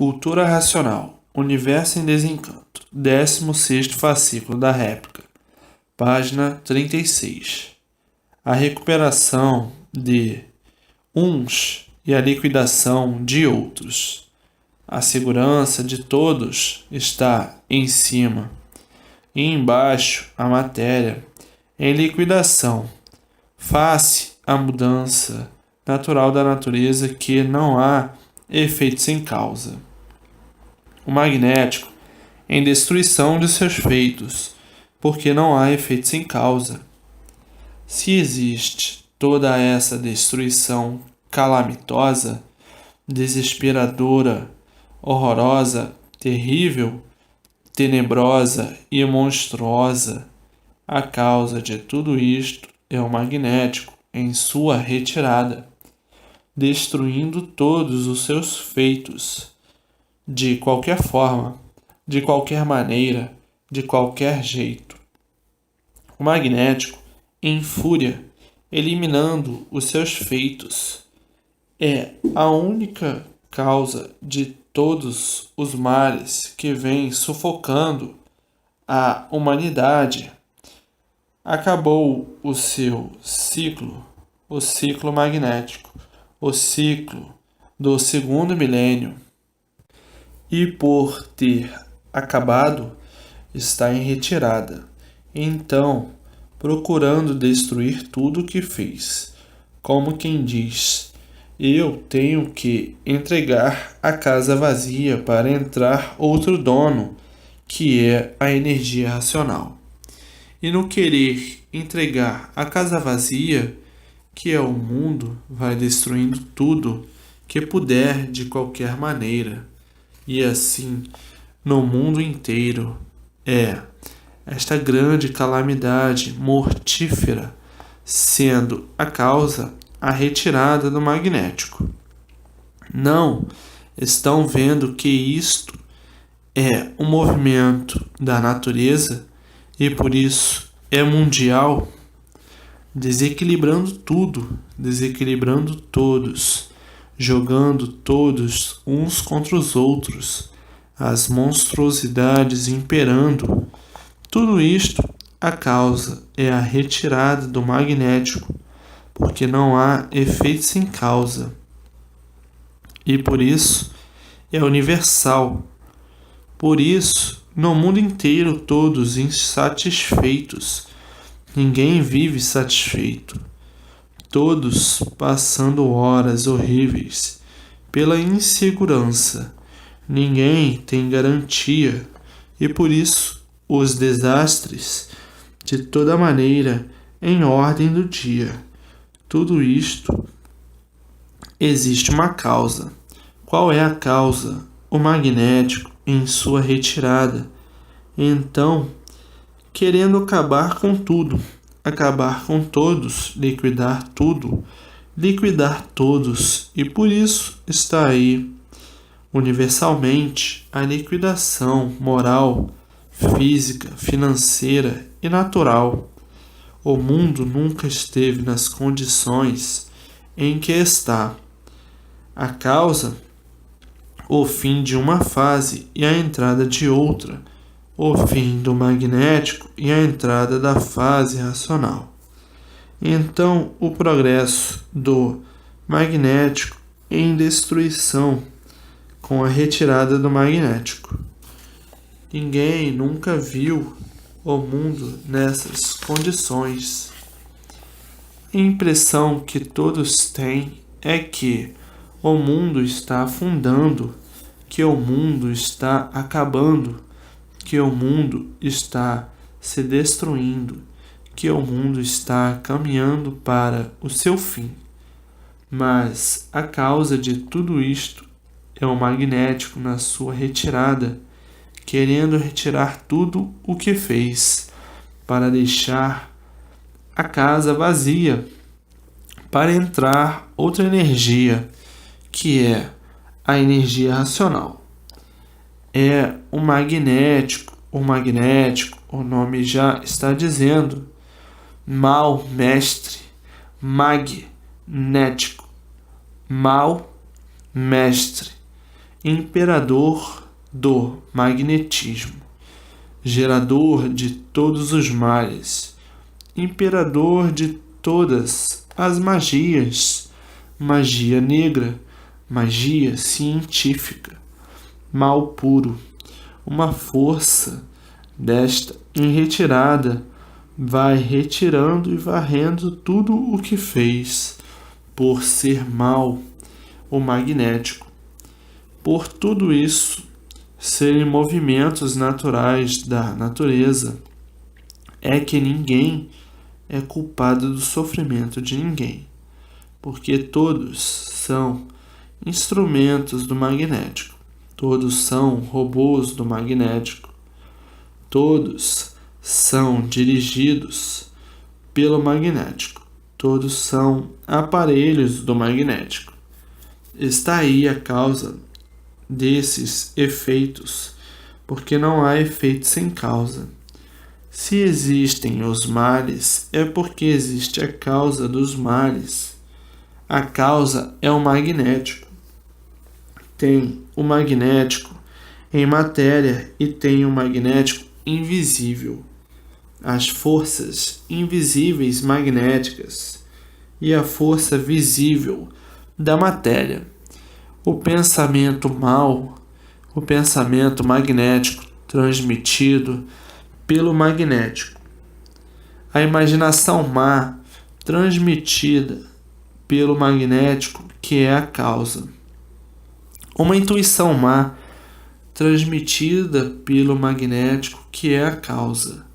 Cultura Racional, Universo em Desencanto, 16º fascículo da réplica, página 36. A recuperação de uns e a liquidação de outros. A segurança de todos está em cima, e embaixo a matéria em liquidação, face à mudança natural da natureza que não há efeito sem causa. O magnético em destruição de seus feitos, porque não há efeito sem causa. Se existe toda essa destruição calamitosa, desesperadora, horrorosa, terrível, tenebrosa e monstruosa, a causa de tudo isto é o magnético em sua retirada, destruindo todos os seus feitos, de qualquer forma, de qualquer maneira, de qualquer jeito. O magnético, em fúria, eliminando os seus feitos, é a única causa de todos os males que vem sufocando a humanidade. Acabou o seu ciclo, o ciclo magnético, o ciclo do segundo milênio. E por ter acabado, está em retirada. Então, procurando destruir tudo o que fez, como quem diz: eu tenho que entregar a casa vazia para entrar outro dono, que é a energia racional. E no querer entregar a casa vazia, que é o mundo, vai destruindo tudo que puder de qualquer maneira. E assim, no mundo inteiro, esta grande calamidade mortífera, sendo a causa a retirada do magnético. Não estão vendo que isto é um movimento da natureza e por isso é mundial, desequilibrando tudo, desequilibrando todos, jogando todos uns contra os outros, as monstruosidades imperando. Tudo isto, a causa é a retirada do magnético, porque não há efeito sem causa. E por isso é universal. Por isso, no mundo inteiro todos insatisfeitos. Ninguém vive satisfeito. Todos passando horas horríveis pela insegurança. Ninguém tem garantia e por isso os desastres de toda maneira em ordem do dia. Tudo isto existe uma causa. Qual é a causa? O magnético em sua retirada. Então, querendo acabar com tudo, acabar com todos, liquidar tudo, liquidar todos, e por isso está aí, universalmente, a liquidação moral, física, financeira e natural. O mundo nunca esteve nas condições em que está. A causa, o fim de uma fase e a entrada de outra, o fim do magnético e a entrada da fase racional. Então, o progresso do magnético em destruição com a retirada do magnético. Ninguém nunca viu o mundo nessas condições. A impressão que todos têm é que o mundo está afundando, que o mundo está acabando, que o mundo está se destruindo, que o mundo está caminhando para o seu fim. Mas a causa de tudo isto é o magnético na sua retirada, querendo retirar tudo o que fez, para deixar a casa vazia, para entrar outra energia, que é a energia racional. É o magnético, o nome já está dizendo, mal mestre, magnético, mal mestre. imperador do magnetismo, gerador de todos os males, imperador de todas as magias, magia negra, magia científica, mal puro, uma força desta em retirada, vai retirando e varrendo tudo o que fez, por ser mal, o magnético. Por tudo isso, serem movimentos naturais da natureza, é que ninguém é culpado do sofrimento de ninguém, porque todos são instrumentos do magnético, todos são robôs do magnético, todos são dirigidos pelo magnético, todos são aparelhos do magnético. Está aí a causa desses efeitos, porque não há efeito sem causa. Se existem os males, é porque existe a causa dos males. A causa é o magnético. Tem o magnético em matéria e tem o magnético invisível. As forças invisíveis magnéticas e a força visível da matéria. O pensamento mau, o pensamento magnético transmitido pelo magnético. A imaginação má transmitida pelo magnético, que é a causa. Uma intuição má transmitida pelo magnético, que é a causa.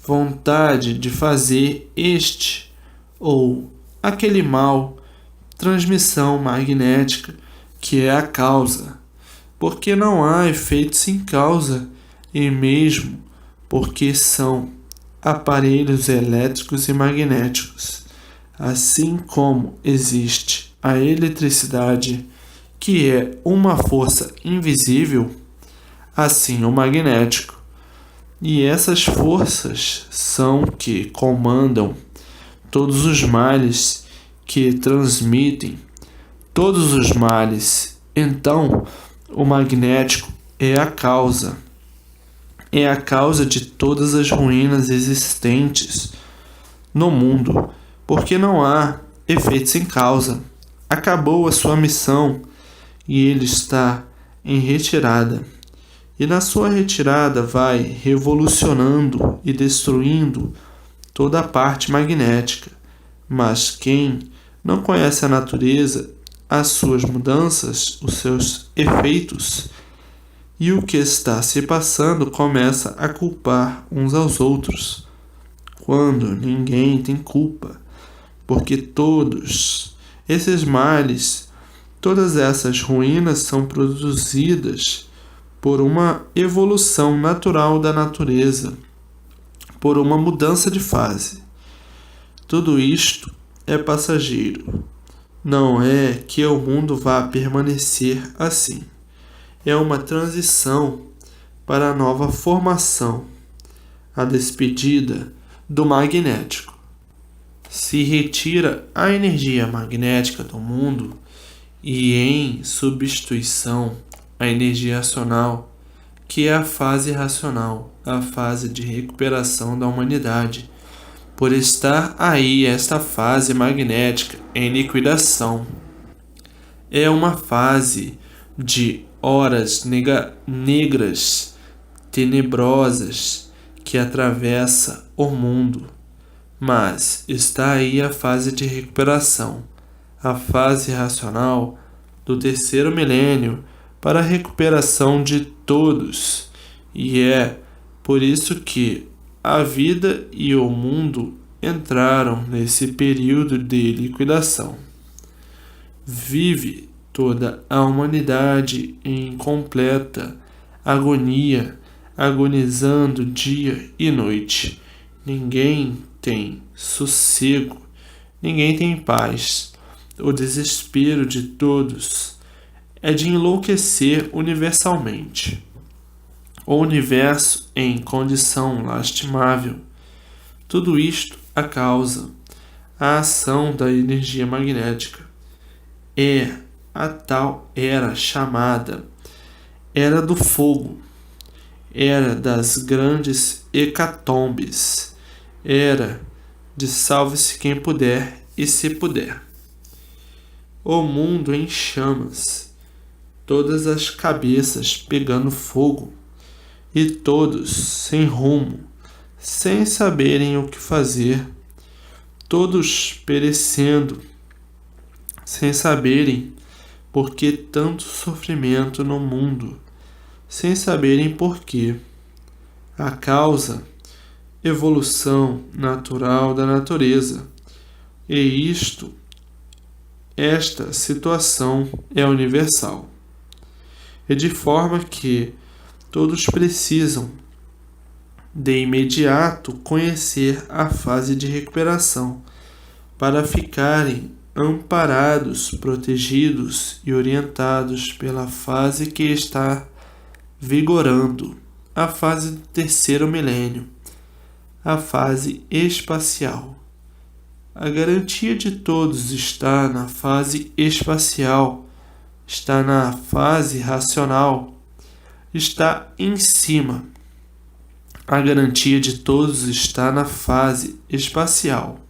Vontade de fazer este ou aquele mal, transmissão magnética, que é a causa. Porque não há efeito sem causa, e mesmo porque são aparelhos elétricos e magnéticos, assim como existe a eletricidade, que é uma força invisível, assim o magnético. E essas forças são que comandam todos os males, que transmitem todos os males. Então, o magnético é a causa de todas as ruínas existentes no mundo, porque não há efeito sem causa. Acabou a sua missão e ele está em retirada. E na sua retirada vai revolucionando e destruindo toda a parte magnética. Mas quem não conhece a natureza, as suas mudanças, os seus efeitos e o que está se passando, começa a culpar uns aos outros, quando ninguém tem culpa, porque todos esses males, todas essas ruínas são produzidas por uma evolução natural da natureza, por uma mudança de fase. Tudo isto é passageiro. Não é que o mundo vá permanecer assim. É uma transição para a nova formação, a despedida do magnético. Se retira a energia magnética do mundo e em substituição a energia racional, que é a fase racional, a fase de recuperação da humanidade, por estar aí esta fase magnética em liquidação. É uma fase de horas negras, tenebrosas, que atravessa o mundo, mas está aí a fase de recuperação, a fase racional do terceiro milênio, para a recuperação de todos, e é por isso que a vida e o mundo entraram nesse período de liquidação. Vive toda a humanidade em completa agonia, agonizando dia e noite. Ninguém tem sossego, ninguém tem paz. O desespero de todos é de enlouquecer universalmente. O universo em condição lastimável. Tudo isto a causa, a ação da energia magnética. É a tal era chamada era do fogo, era das grandes hecatombes, era de salve-se quem puder e se puder. O mundo em chamas, todas as cabeças pegando fogo, e todos sem rumo, sem saberem o que fazer, todos perecendo, sem saberem por que tanto sofrimento no mundo, sem saberem por quê. A causa, evolução natural da natureza. E esta situação é universal. E de forma que todos precisam de imediato conhecer a fase de recuperação para ficarem amparados, protegidos e orientados pela fase que está vigorando, a fase do terceiro milênio, a fase espacial. A garantia de todos está na fase espacial, está na fase racional, está em cima. A garantia de todos está na fase espacial.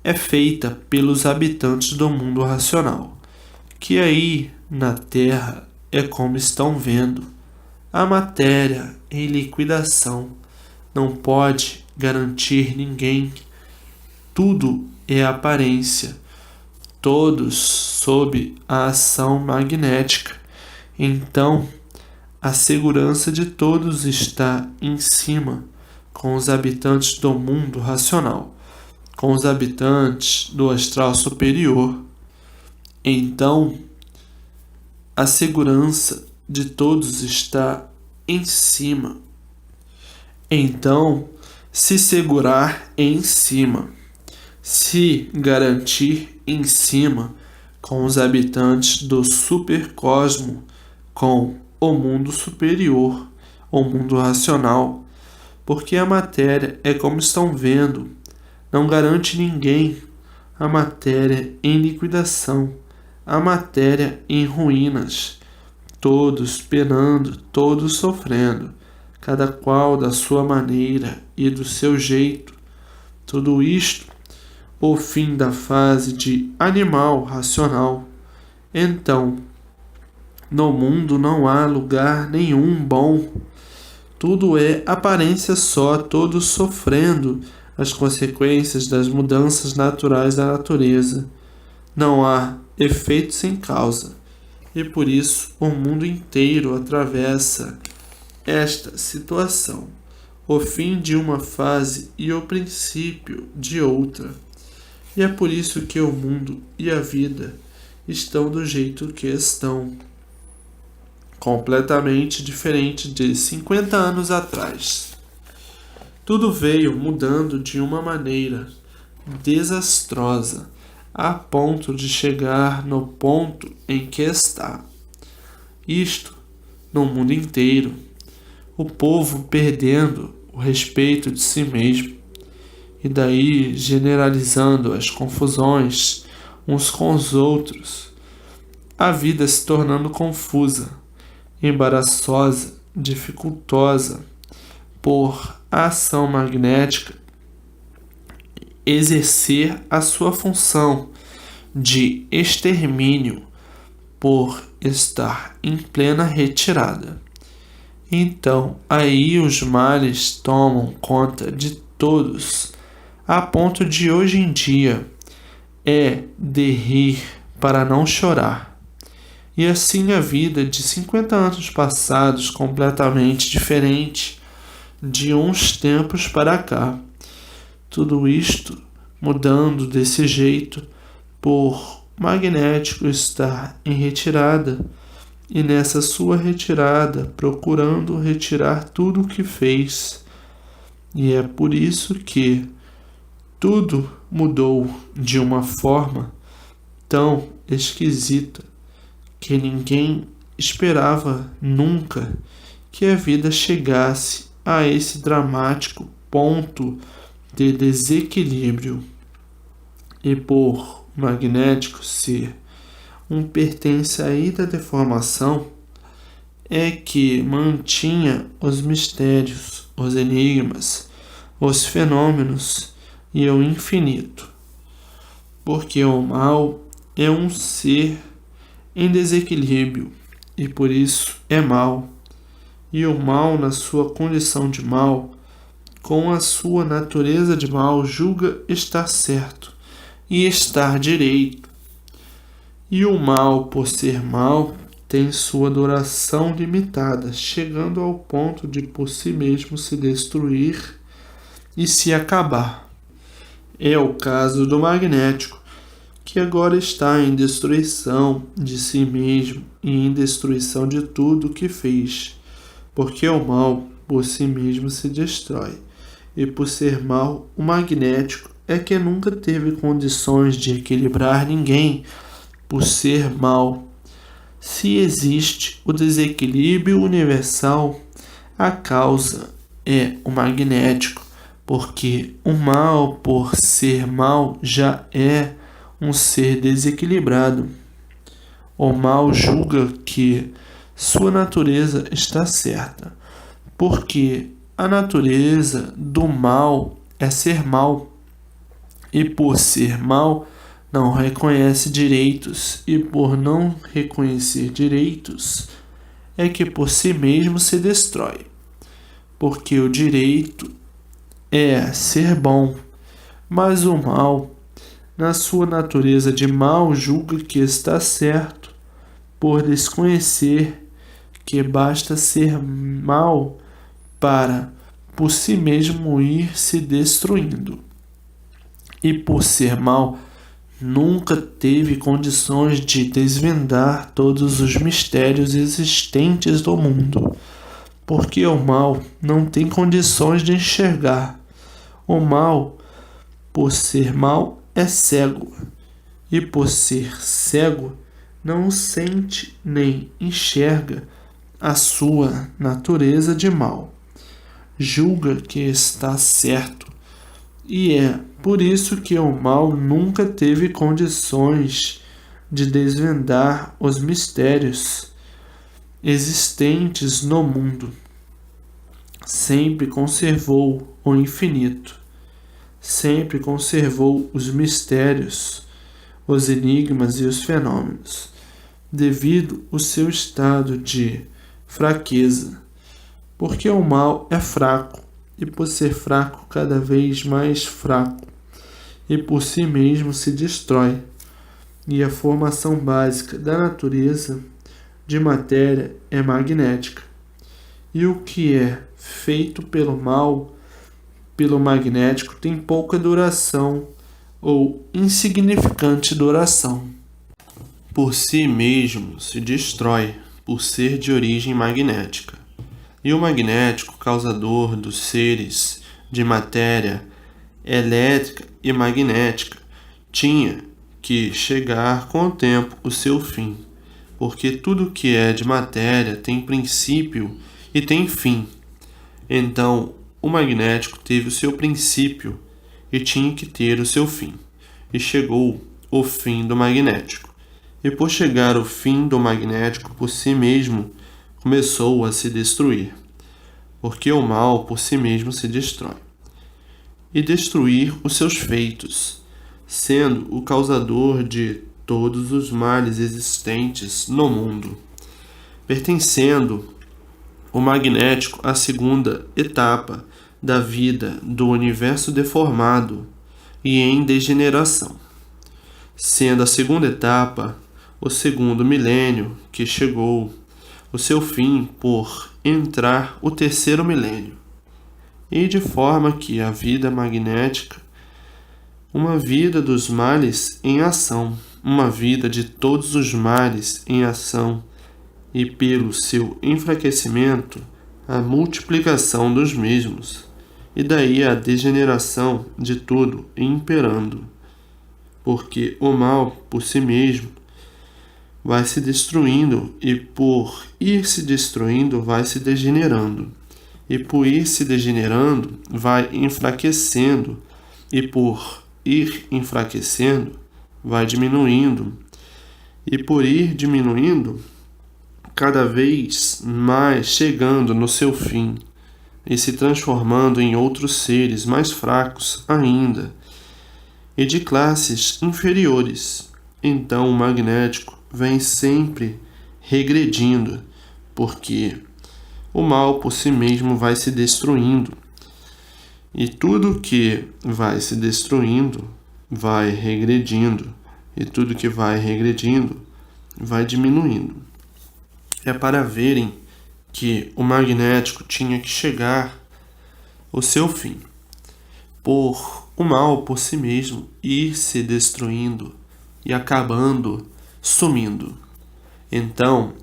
É feita pelos habitantes do mundo racional, que aí, na Terra, é como estão vendo. A matéria em liquidação não pode garantir ninguém. Tudo é aparência, todos sob a ação magnética. Então, a segurança de todos está em cima, com os habitantes do mundo racional, com os habitantes do astral superior. Então, a segurança de todos está em cima. Então, se segurar em cima, se garantir em cima, com os habitantes do supercosmo, com o mundo superior, o mundo racional, porque a matéria é como estão vendo, não garante ninguém. A matéria em liquidação, a matéria em ruínas, todos penando, todos sofrendo, cada qual da sua maneira e do seu jeito. Tudo isto, o fim da fase de animal racional. Então, no mundo não há lugar nenhum bom. Tudo é aparência só, todos sofrendo as consequências das mudanças naturais da natureza. Não há efeito sem causa. E por isso o mundo inteiro atravessa esta situação, o fim de uma fase e o princípio de outra. E é por isso que o mundo e a vida estão do jeito que estão, completamente diferente de 50 anos atrás. Tudo veio mudando de uma maneira desastrosa, a ponto de chegar no ponto em que está. Isto no mundo inteiro, o povo perdendo o respeito de si mesmo, e daí generalizando as confusões uns com os outros, a vida se tornando confusa, embaraçosa, dificultosa, por a ação magnética exercer a sua função de extermínio por estar em plena retirada. Então, aí os males tomam conta de todos, a ponto de hoje em dia é de rir para não chorar. E assim a vida de 50 anos passados, completamente diferente de uns tempos para cá. Tudo isto mudando desse jeito por magnético estar em retirada, e nessa sua retirada procurando retirar tudo o que fez. E é por isso que tudo mudou de uma forma tão esquisita que ninguém esperava nunca que a vida chegasse a esse dramático ponto de desequilíbrio. E por magnético ser um pertence aí da deformação, é que mantinha os mistérios, os enigmas, os fenômenos e o infinito. Porque o mal é um ser em desequilíbrio e por isso é mal. E o mal, na sua condição de mal, com a sua natureza de mal, julga estar certo e estar direito. E o mal, por ser mal, tem sua duração limitada, chegando ao ponto de por si mesmo se destruir e se acabar. É o caso do magnético, que agora está em destruição de si mesmo e em destruição de tudo o que fez, porque o mal por si mesmo se destrói. E por ser mal, o magnético é que nunca teve condições de equilibrar ninguém por ser mal. Se existe o desequilíbrio universal, a causa é o magnético, porque o mal, por ser mal, já é um ser desequilibrado. O mal julga que sua natureza está certa, porque a natureza do mal é ser mal, e por ser mal, não reconhece direitos, e por não reconhecer direitos, é que por si mesmo se destrói, porque o direito é ser bom, mas o mal, na sua natureza de mal, julga que está certo, por desconhecer que basta ser mal para, por si mesmo, ir se destruindo. E por ser mal, nunca teve condições de desvendar todos os mistérios existentes do mundo, porque o mal não tem condições de enxergar. O mal, por ser mal, é cego, e por ser cego, não sente nem enxerga a sua natureza de mal. Julga que está certo, e é por isso que o mal nunca teve condições de desvendar os mistérios existentes no mundo. Sempre conservou o infinito, sempre conservou os mistérios, os enigmas e os fenômenos, devido ao seu estado de fraqueza, porque o mal é fraco, e por ser fraco, cada vez mais fraco, e por si mesmo se destrói. E a formação básica da natureza de matéria é magnética. E o que é feito pelo mal, pelo magnético, tem pouca duração ou insignificante duração. Por si mesmo se destrói, por ser de origem magnética. E o magnético, causador dos seres de matéria elétrica e magnética, tinha que chegar com o tempo o seu fim, porque tudo que é de matéria tem princípio e tem fim. Então, o magnético teve o seu princípio e tinha que ter o seu fim, e chegou o fim do magnético. E por chegar o fim do magnético por si mesmo, começou a se destruir, porque o mal por si mesmo se destrói, e destruir os seus feitos, sendo o causador de todos os males existentes no mundo, pertencendo o magnético à segunda etapa da vida do universo deformado e em degeneração, sendo a segunda etapa o segundo milênio que chegou o seu fim por entrar o terceiro milênio, e de forma que a vida magnética, uma vida dos males em ação, uma vida de todos os males em ação, e pelo seu enfraquecimento, a multiplicação dos mesmos, e daí a degeneração de tudo imperando, porque o mal por si mesmo vai se destruindo, e por ir se destruindo vai se degenerando, e por ir se degenerando vai enfraquecendo, e por ir enfraquecendo vai diminuindo, e por ir diminuindo cada vez mais chegando no seu fim e se transformando em outros seres mais fracos ainda e de classes inferiores. Então o magnético vem sempre regredindo, porque o mal por si mesmo vai se destruindo. E tudo que vai se destruindo vai regredindo, e tudo que vai regredindo vai diminuindo. É para verem que o magnético tinha que chegar ao seu fim, por o mal por si mesmo ir se destruindo e acabando sumindo. Então,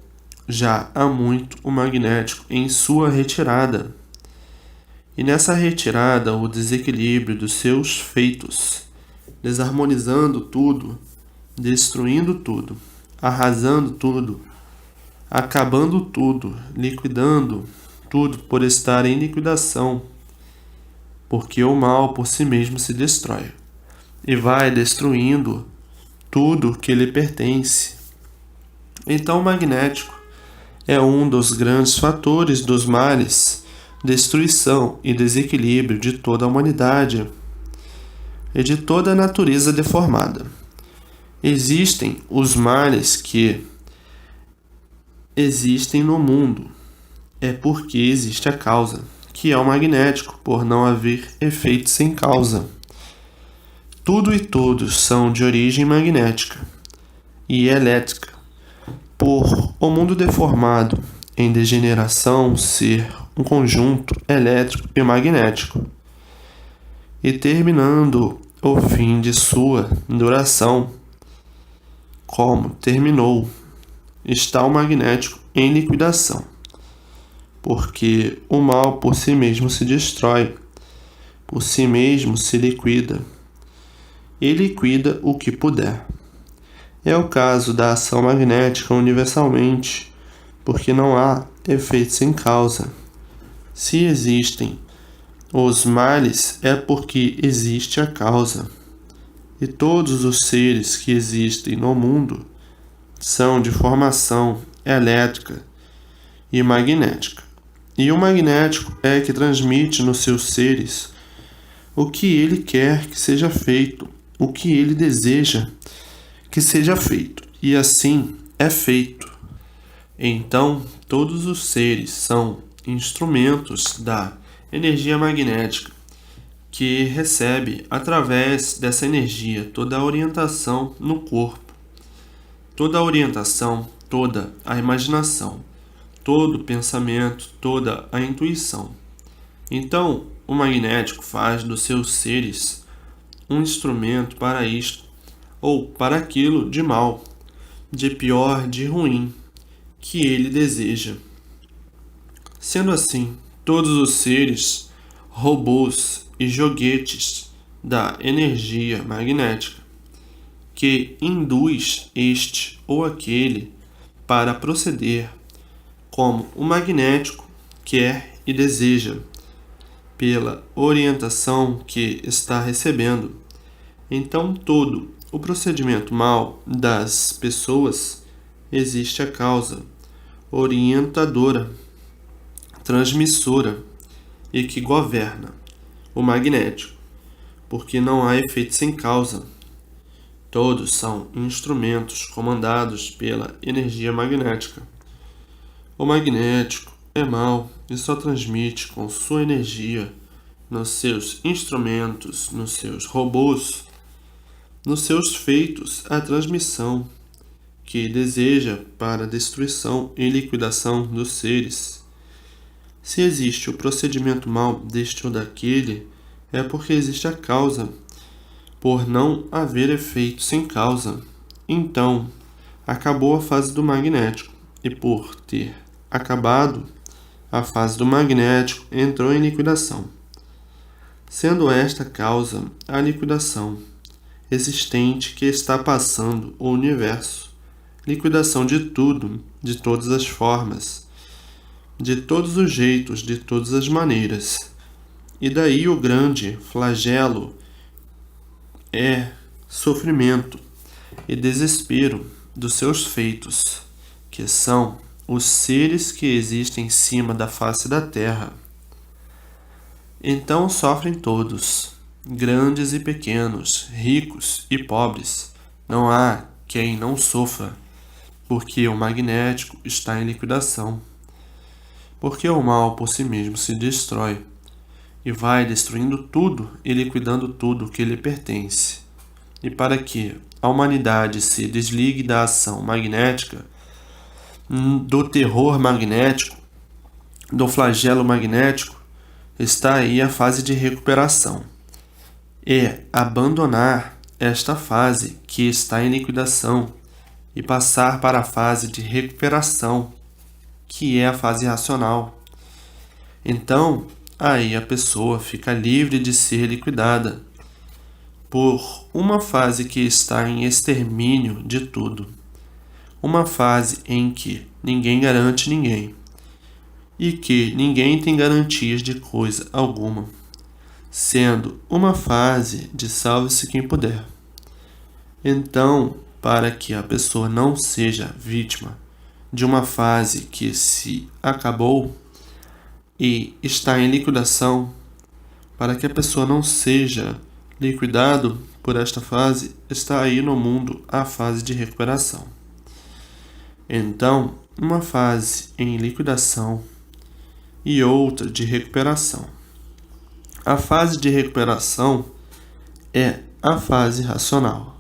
já há muito o magnético em sua retirada. E nessa retirada, o desequilíbrio dos seus feitos, desarmonizando tudo, destruindo tudo, arrasando tudo, acabando tudo, liquidando tudo por estar em liquidação, porque o mal por si mesmo se destrói e vai destruindo tudo que lhe pertence. Então o magnético é um dos grandes fatores dos males, destruição e desequilíbrio de toda a humanidade e de toda a natureza deformada. Existem os males que existem no mundo, é porque existe a causa, que é o magnético, por não haver efeito sem causa. Tudo e todos são de origem magnética e elétrica, por o mundo deformado em degeneração ser um conjunto elétrico e magnético, e terminando o fim de sua duração, como terminou, está o magnético em liquidação, porque o mal por si mesmo se destrói, por si mesmo se liquida, e liquida o que puder. É o caso da ação magnética universalmente, porque não há efeito sem causa. Se existem os males, é porque existe a causa. E todos os seres que existem no mundo são de formação elétrica e magnética. E o magnético é que transmite nos seus seres o que ele quer que seja feito, o que ele deseja que seja feito, e assim é feito. Então, todos os seres são instrumentos da energia magnética, que recebe através dessa energia toda a orientação no corpo, toda a orientação, toda a imaginação, todo o pensamento, toda a intuição. Então, o magnético faz dos seus seres um instrumento para isto ou para aquilo de mal, de pior, de ruim, que ele deseja. Sendo assim, todos os seres, robôs e joguetes da energia magnética, que induz este ou aquele para proceder como o magnético quer e deseja, pela orientação que está recebendo. Então, todo o procedimento mal das pessoas existe a causa orientadora, transmissora e que governa, o magnético, porque não há efeito sem causa. Todos são instrumentos comandados pela energia magnética. O magnético é mau e só transmite com sua energia nos seus instrumentos, nos seus robôs, nos seus feitos a transmissão que deseja para a destruição e liquidação dos seres. Se existe o procedimento mal deste ou daquele, é porque existe a causa, por não haver efeito sem causa. Então, acabou a fase do magnético, e por ter acabado, a fase do magnético entrou em liquidação. Sendo esta causa a liquidação existente que está passando o universo, liquidação de tudo, de todas as formas, de todos os jeitos, de todas as maneiras. E daí o grande flagelo é sofrimento e desespero dos seus feitos, que são os seres que existem em cima da face da terra. Então sofrem todos, grandes e pequenos, ricos e pobres. Não há quem não sofra, porque o magnético está em liquidação. Porque o mal por si mesmo se destrói, e vai destruindo tudo e liquidando tudo que lhe pertence. E para que a humanidade se desligue da ação magnética, do terror magnético, do flagelo magnético, está aí a fase de recuperação. É abandonar esta fase que está em liquidação e passar para a fase de recuperação, que é a fase racional. Então, aí a pessoa fica livre de ser liquidada por uma fase que está em extermínio de tudo. Uma fase em que ninguém garante ninguém e que ninguém tem garantias de coisa alguma, sendo uma fase de salve-se quem puder. Então, para que a pessoa não seja vítima de uma fase que se acabou e está em liquidação, para que a pessoa não seja liquidado por esta fase, está aí no mundo a fase de recuperação. Então, uma fase em liquidação e outra de recuperação. A fase de recuperação é a fase racional,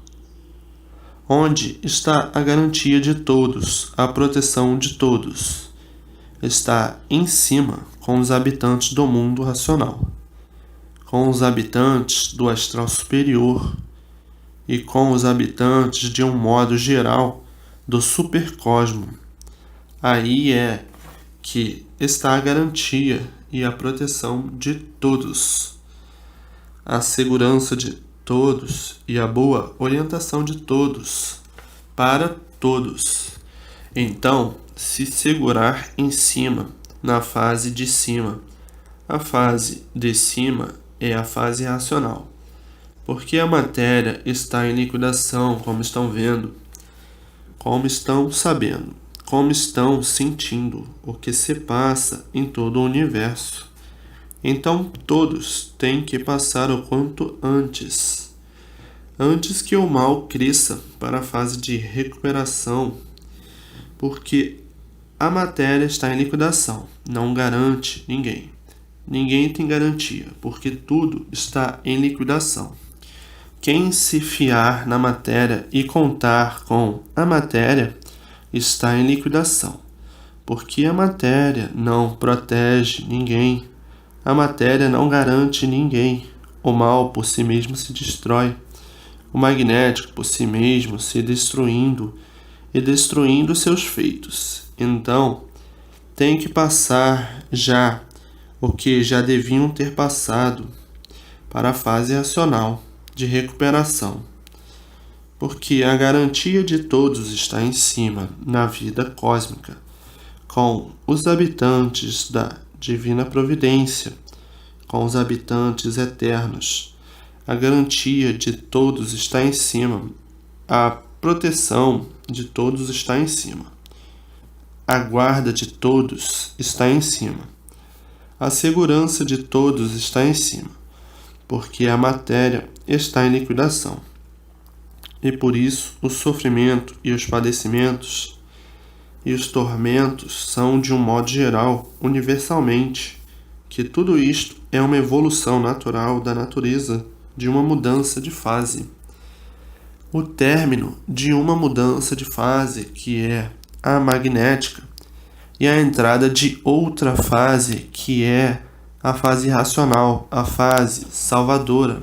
onde está a garantia de todos, a proteção de todos. Está em cima com os habitantes do mundo racional, com os habitantes do astral superior e com os habitantes, de um modo geral, do supercosmo. Aí é que está a garantia e a proteção de todos, a segurança de todos e a boa orientação de todos, para todos. Então, se segurar em cima, na fase de cima. A fase de cima é a fase racional, porque a matéria está em liquidação, como estão vendo, como estão sabendo, como estão sentindo o que se passa em todo o universo. Então todos têm que passar o quanto antes que o mal cresça para a fase de recuperação, porque a matéria está em liquidação, não garante ninguém. Ninguém tem garantia, porque tudo está em liquidação. Quem se fiar na matéria e contar com a matéria está em liquidação, porque a matéria não protege ninguém, a matéria não garante ninguém. O mal por si mesmo se destrói, o magnético por si mesmo se destruindo e destruindo seus feitos. Então, tem que passar já o que já deviam ter passado para a fase racional de recuperação, porque a garantia de todos está em cima na vida cósmica, com os habitantes da divina providência, com os habitantes eternos. A garantia de todos está em cima, a proteção de todos está em cima, a guarda de todos está em cima, a segurança de todos está em cima, porque a matéria está em liquidação. E por isso o sofrimento e os padecimentos e os tormentos são, de um modo geral, universalmente, que tudo isto é uma evolução natural da natureza, de uma mudança de fase. O término de uma mudança de fase, que é a magnética, e a entrada de outra fase, que é a fase racional, a fase salvadora,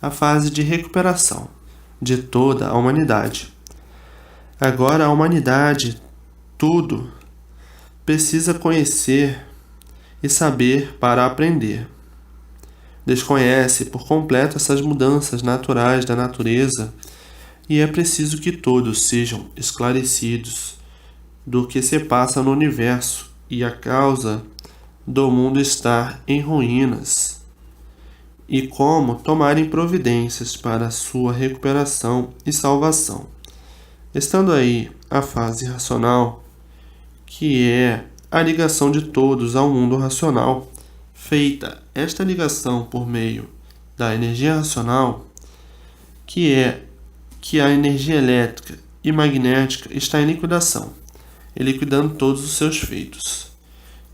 a fase de recuperação de toda a humanidade. Agora a humanidade, tudo, precisa conhecer e saber para aprender. Desconhece por completo essas mudanças naturais da natureza e é preciso que todos sejam esclarecidos do que se passa no universo e a causa do mundo estar em ruínas e como tomarem providências para a sua recuperação e salvação. Estando aí a fase racional, que é a ligação de todos ao mundo racional. Feita esta ligação por meio da energia racional, que é que a energia elétrica e magnética está em liquidação, e liquidando todos os seus feitos.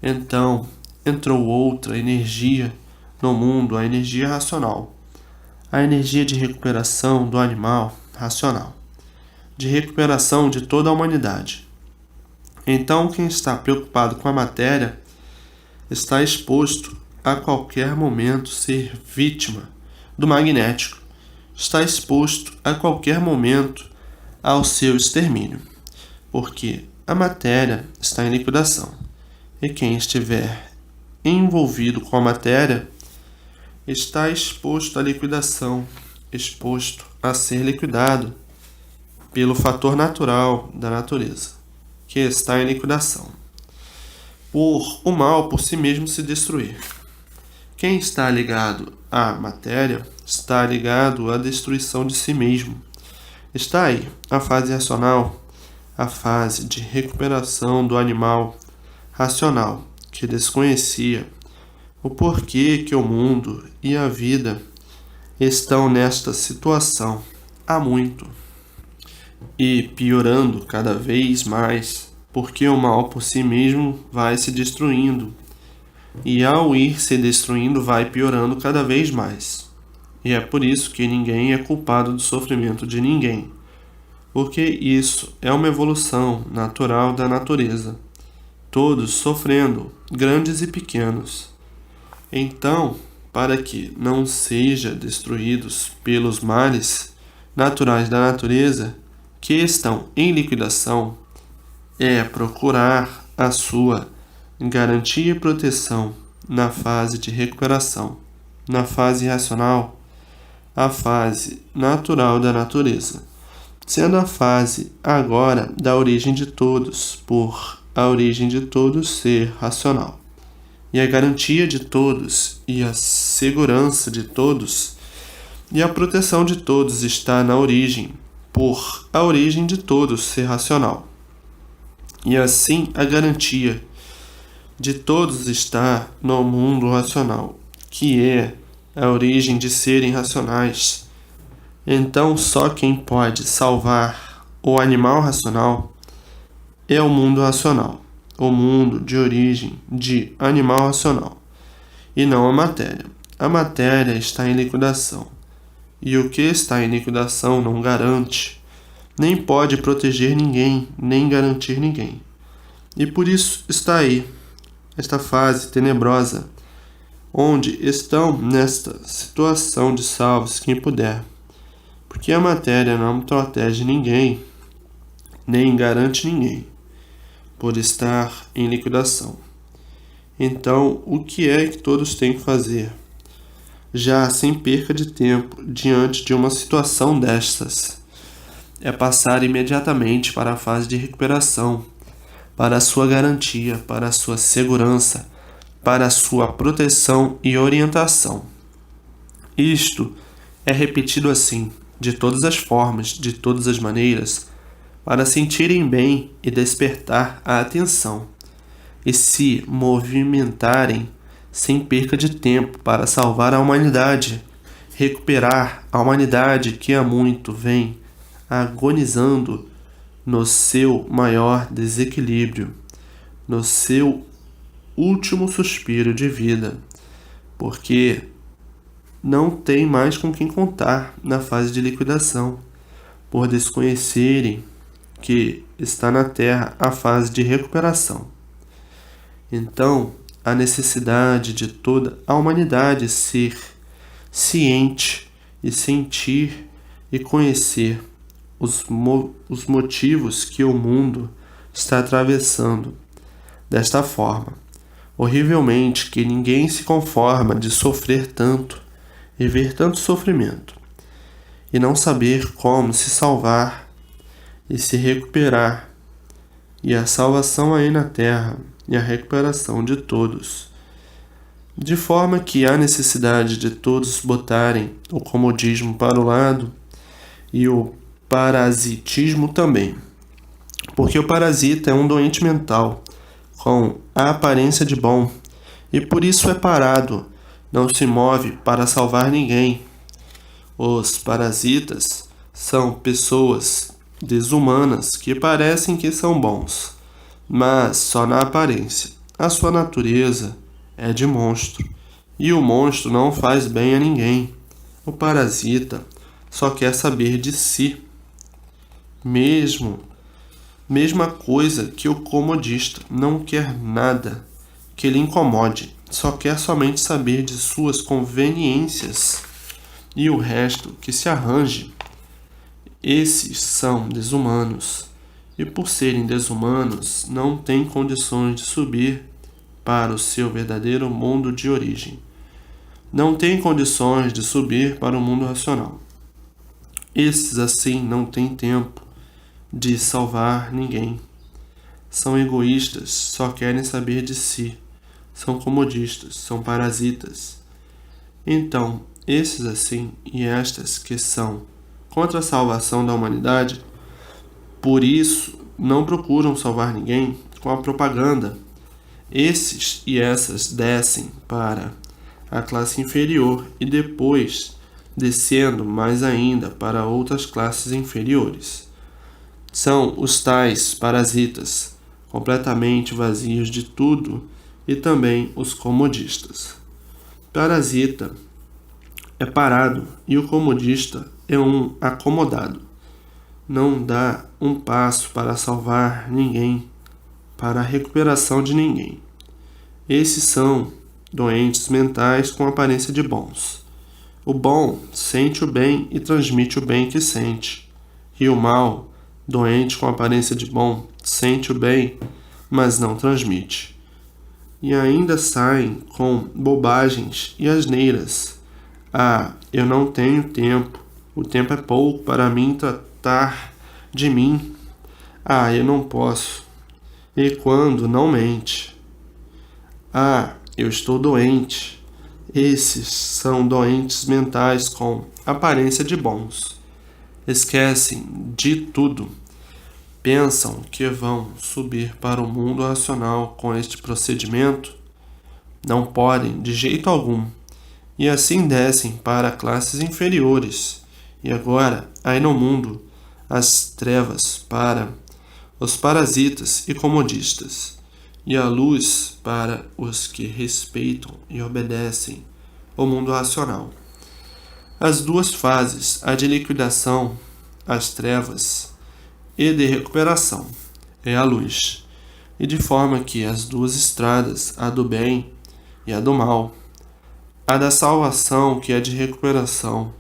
Então, entrou outra energia no mundo, a energia racional, a energia de recuperação do animal racional, de recuperação de toda a humanidade. Então, quem está preocupado com a matéria está exposto a qualquer momento ser vítima do magnético, está exposto a qualquer momento ao seu extermínio, porque a matéria está em liquidação, e quem estiver envolvido com a matéria está exposto à liquidação, exposto a ser liquidado pelo fator natural da natureza, que está em liquidação, por o mal por si mesmo se destruir. Quem está ligado à matéria está ligado à destruição de si mesmo. Está aí a fase racional, a fase de recuperação do animal racional, que desconhecia o porquê que o mundo e a vida estão nesta situação há muito e piorando cada vez mais, porque o mal por si mesmo vai se destruindo e ao ir se destruindo vai piorando cada vez mais. E é por isso que ninguém é culpado do sofrimento de ninguém, porque isso é uma evolução natural da natureza, todos sofrendo, grandes e pequenos. Então, para que não sejam destruídos pelos males naturais da natureza, que estão em liquidação, é procurar a sua garantia e proteção na fase de recuperação, na fase racional, a fase natural da natureza, sendo a fase agora da origem de todos, por a origem de todos ser racional. E a garantia de todos e a segurança de todos e a proteção de todos está na origem, por a origem de todos ser racional. E assim a garantia de todos está no mundo racional, que é a origem de serem racionais. Então só quem pode salvar o animal racional é o mundo racional, o mundo de origem de animal racional, e não a matéria. A matéria está em liquidação, e o que está em liquidação não garante, nem pode proteger ninguém, nem garantir ninguém. E por isso está aí esta fase tenebrosa, onde estão nesta situação de salve quem puder, porque a matéria não protege ninguém, nem garante ninguém, por estar em liquidação. Então, o que é que todos têm que fazer? Já sem perca de tempo, diante de uma situação destas, é passar imediatamente para a fase de recuperação, para a sua garantia, para a sua segurança, para a sua proteção e orientação. Isto é repetido assim, de todas as formas, de todas as maneiras, para sentirem bem e despertar a atenção, e se movimentarem sem perca de tempo para salvar a humanidade, recuperar a humanidade que há muito vem agonizando no seu maior desequilíbrio, no seu último suspiro de vida, porque não tem mais com quem contar na fase de liquidação, por desconhecerem que está na Terra a fase de recuperação. Então, a necessidade de toda a humanidade ser ciente e sentir e conhecer os motivos que o mundo está atravessando desta forma, horrivelmente, que ninguém se conforma de sofrer tanto e ver tanto sofrimento, e não saber como se salvar e se recuperar, e a salvação aí na terra e a recuperação de todos, de forma que há necessidade de todos botarem o comodismo para o lado e o parasitismo também, porque o parasita é um doente mental, com a aparência de bom, e por isso é parado, não se move para salvar ninguém. Os parasitas são pessoas desumanas que parecem que são bons, mas só na aparência. A sua natureza é de monstro, e o monstro não faz bem a ninguém. O parasita só quer saber de si, mesma coisa que o comodista, não quer nada que lhe incomode, só quer somente saber de suas conveniências e o resto que se arranje. Esses são desumanos, e por serem desumanos, não têm condições de subir para o seu verdadeiro mundo de origem. Não têm condições de subir para o mundo racional. Esses, assim, não têm tempo de salvar ninguém. São egoístas, só querem saber de si. São comodistas, são parasitas. Então, esses assim e estas que são contra a salvação da humanidade, por isso não procuram salvar ninguém com a propaganda. Esses e essas descem para a classe inferior e depois descendo mais ainda para outras classes inferiores. São os tais parasitas, completamente vazios de tudo, e também os comodistas. Parasita é parado e o comodista é um acomodado. Não dá um passo para salvar ninguém, para a recuperação de ninguém. Esses são doentes mentais com aparência de bons. O bom sente o bem e transmite o bem que sente. E o mal, doente com aparência de bom, sente o bem, mas não transmite. E ainda saem com bobagens e asneiras. Ah, eu não tenho tempo. O tempo é pouco para mim tratar de mim. Ah, eu não posso. E quando não mente. Ah, eu estou doente. Esses são doentes mentais com aparência de bons. Esquecem de tudo. Pensam que vão subir para o mundo racional com este procedimento? Não podem de jeito algum. E assim descem para classes inferiores. E agora, aí no mundo, as trevas para os parasitas e comodistas, e a luz para os que respeitam e obedecem o mundo racional. As duas fases, a de liquidação, as trevas, e de recuperação, é a luz, e de forma que as duas estradas, a do bem e a do mal, a da salvação, que é de recuperação,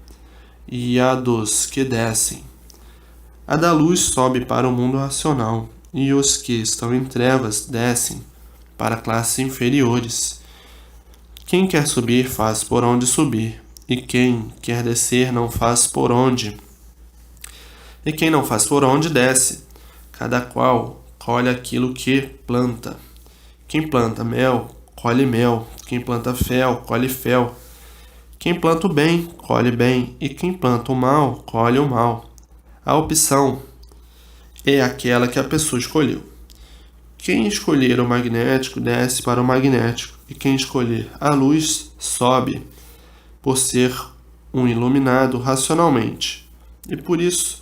e a dos que descem, a da luz sobe para o mundo racional, e os que estão em trevas descem para classes inferiores. Quem quer subir faz por onde subir, e quem quer descer não faz por onde. E quem não faz por onde desce. Cada qual colhe aquilo que planta. Quem planta mel, colhe mel. Quem planta fel, colhe fel. Quem planta o bem, colhe bem. E quem planta o mal, colhe o mal. A opção é aquela que a pessoa escolheu. Quem escolher o magnético desce para o magnético, e quem escolher a luz sobe, por ser um iluminado racionalmente. E por isso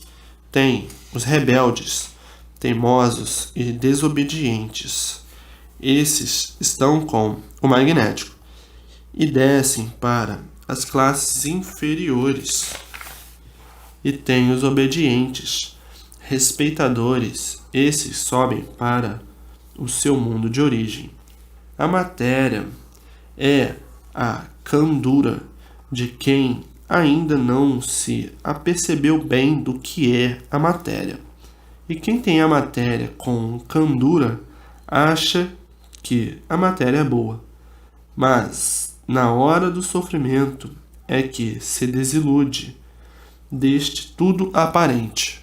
tem os rebeldes, teimosos e desobedientes. Esses estão com o magnético e descem para as classes inferiores. E tem os obedientes, respeitadores, esses sobem para o seu mundo de origem. A matéria é a candura de quem ainda não se apercebeu bem do que é a matéria. E quem tem a matéria com candura acha que a matéria é boa. Mas, na hora do sofrimento, é que se desilude deste tudo aparente.